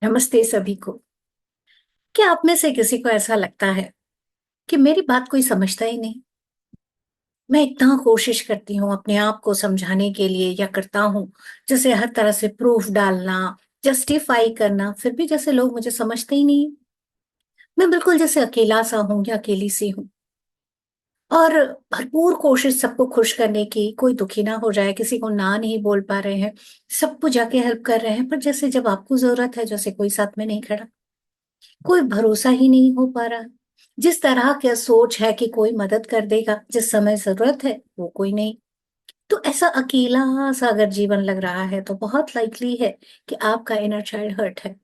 नमस्ते सभी को। क्या आप में से किसी को ऐसा लगता है कि मेरी बात कोई समझता ही नहीं? मैं इतना कोशिश करती हूँ अपने आप को समझाने के लिए या करता हूँ, जैसे हर तरह से प्रूफ डालना, जस्टिफाई करना, फिर भी जैसे लोग मुझे समझते ही नहीं। मैं बिल्कुल जैसे अकेला सा हूँ या अकेली सी हूँ। और भरपूर कोशिश सबको खुश करने की, कोई दुखी ना हो जाए, किसी को ना नहीं बोल पा रहे हैं, सबको जाके हेल्प कर रहे हैं, पर जैसे जब आपको जरूरत है, जैसे कोई साथ में नहीं खड़ा। कोई भरोसा ही नहीं हो पा रहा। जिस तरह की सोच है कि कोई मदद कर देगा, जिस समय जरूरत है वो कोई नहीं। तो ऐसा अकेला सा अगर जीवन लग रहा है तो बहुत लाइकली है कि आपका इनर चाइल्ड हर्ट है।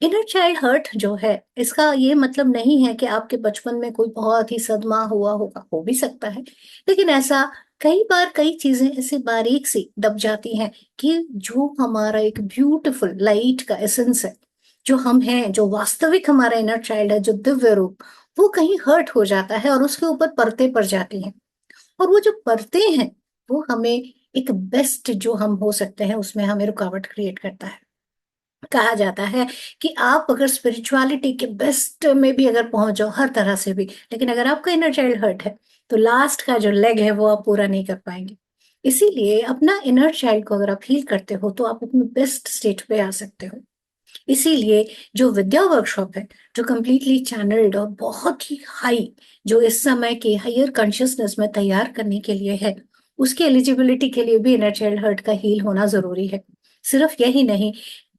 इनर चाइल्ड हर्ट जो है, इसका ये मतलब नहीं है कि आपके बचपन में कोई बहुत ही सदमा हुआ होगा, हो भी सकता है। लेकिन ऐसा कई बार कई चीजें ऐसे बारीक सी दब जाती हैं कि जो हमारा एक ब्यूटीफुल लाइट का एसेंस है, जो हम हैं, जो वास्तविक हमारा इनर चाइल्ड है, जो दिव्य रूप, वो कहीं हर्ट हो जाता है और उसके ऊपर परतें पड़ जाती हैं। और वो जो परतें हैं, वो हमें एक बेस्ट जो हम हो सकते हैं उसमें हमें रुकावट क्रिएट करता है। कहा जाता है कि आप अगर स्पिरिचुअलिटी के बेस्ट में भी अगर पहुंच जाओ हर तरह से भी, लेकिन अगर आपका इनर चाइल्ड हर्ट है, तो लास्ट का जो लेग है वो आप पूरा नहीं कर पाएंगे। इसीलिए अपना इनर चाइल्ड को अगर आप हील करते हो तो आप अपने बेस्ट स्टेट पे आ सकते हो। इसीलिए जो विद्या वर्कशॉप है, जो कंप्लीटली चैनल्ड और बहुत ही हाई, जो इस समय के हायर कॉन्शियसनेस में तैयार करने के लिए है, उसकी एलिजिबिलिटी के लिए भी इनर चाइल्ड हर्ट का हील होना जरूरी है। सिर्फ यही नहीं,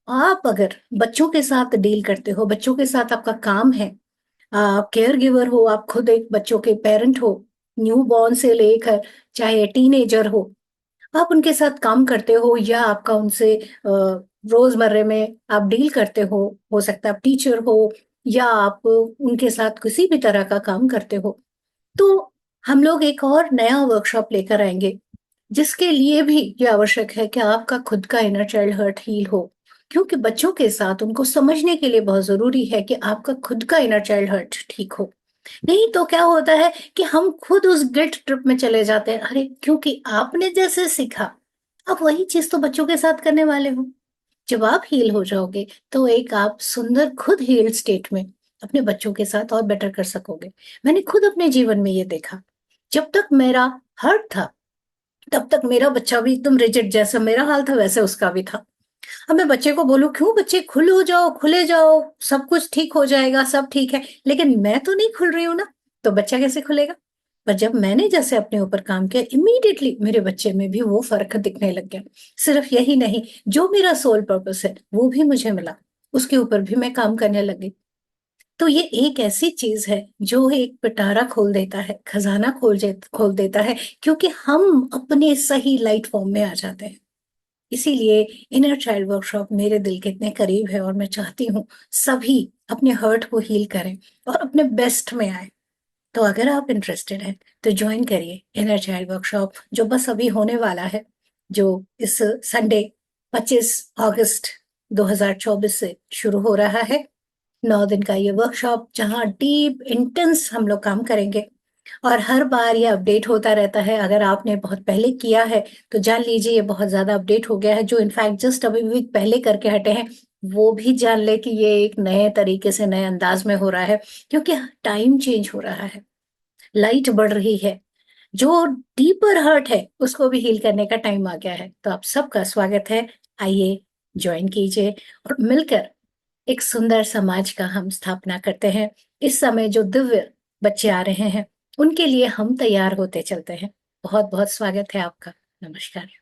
आप अगर बच्चों के साथ डील करते हो, बच्चों के साथ आपका काम है, आप केयर गिवर हो, आप खुद एक बच्चों के पेरेंट हो, न्यू बॉर्न से लेकर चाहे टीनेजर हो, आप उनके साथ काम करते हो या आपका उनसे रोजमर्रे में आप डील करते हो सकता है आप टीचर हो या आप उनके साथ किसी भी तरह का काम करते हो, तो हम लोग एक और नया वर्कशॉप लेकर आएंगे, जिसके लिए भी ये आवश्यक है कि आपका खुद का इनर चाइल्ड हर्ट हील हो। क्योंकि बच्चों के साथ उनको समझने के लिए बहुत जरूरी है कि आपका खुद का इनर चाइल्ड हर्ट ठीक हो। नहीं तो क्या होता है कि हम खुद उस गिल्ट ट्रिप में चले जाते हैं, अरे क्योंकि आपने जैसे सीखा, आप वही चीज तो बच्चों के साथ करने वाले हो। जब आप हील हो जाओगे तो एक आप सुंदर खुद हील स्टेट में अपने बच्चों के साथ और बेटर कर सकोगे। मैंने खुद अपने जीवन में ये देखा। जब तक मेरा हर्ट था, तब तक मेरा बच्चा भी एकदम रिजिड, जैसा मेरा हाल था वैसे उसका भी था। अब मैं बच्चे को बोलूं, क्यों बच्चे खुल हो जाओ, खुले जाओ, सब कुछ ठीक हो जाएगा, सब ठीक है, लेकिन मैं तो नहीं खुल रही हूं ना, तो बच्चा कैसे खुलेगा? पर जब मैंने जैसे अपने ऊपर काम किया, इमीडिएटली मेरे बच्चे में भी वो फर्क दिखने लग गया। सिर्फ यही नहीं, जो मेरा सोल पर्पस है वो भी मुझे मिला, उसके ऊपर भी मैं काम करने लगी। तो ये एक ऐसी चीज है जो एक पिटारा खोल देता है, खजाना खोल देता है, क्योंकि हम अपने सही लाइट फॉर्म में आ जाते हैं। इसीलिए इनर चाइल्ड वर्कशॉप मेरे दिल के इतने करीब है और मैं चाहती हूँ सभी अपने हर्ट को हील करें और अपने बेस्ट में आए। तो अगर आप इंटरेस्टेड हैं तो ज्वाइन करिए इनर चाइल्ड वर्कशॉप, जो बस अभी होने वाला है, जो इस संडे 25 अगस्त 2024 से शुरू हो रहा है। 9 दिन का ये वर्कशॉप, जहाँ डीप इंटेंस हम लोग काम करेंगे। और हर बार ये अपडेट होता रहता है। अगर आपने बहुत पहले किया है तो जान लीजिए ये बहुत ज्यादा अपडेट हो गया है। जो इनफैक्ट जस्ट अभी वीक पहले करके हटे हैं, वो भी जान ले कि ये एक नए तरीके से नए अंदाज में हो रहा है, क्योंकि टाइम चेंज हो रहा है, लाइट बढ़ रही है। जो डीपर हर्ट है उसको भी हील करने का टाइम आ गया है। तो आप सबका स्वागत है। आइए, ज्वाइन कीजिए और मिलकर एक सुंदर समाज का हम स्थापना करते हैं। इस समय जो दिव्य बच्चे आ रहे हैं, उनके लिए हम तैयार होते चलते हैं। बहुत बहुत स्वागत है आपका। नमस्कार।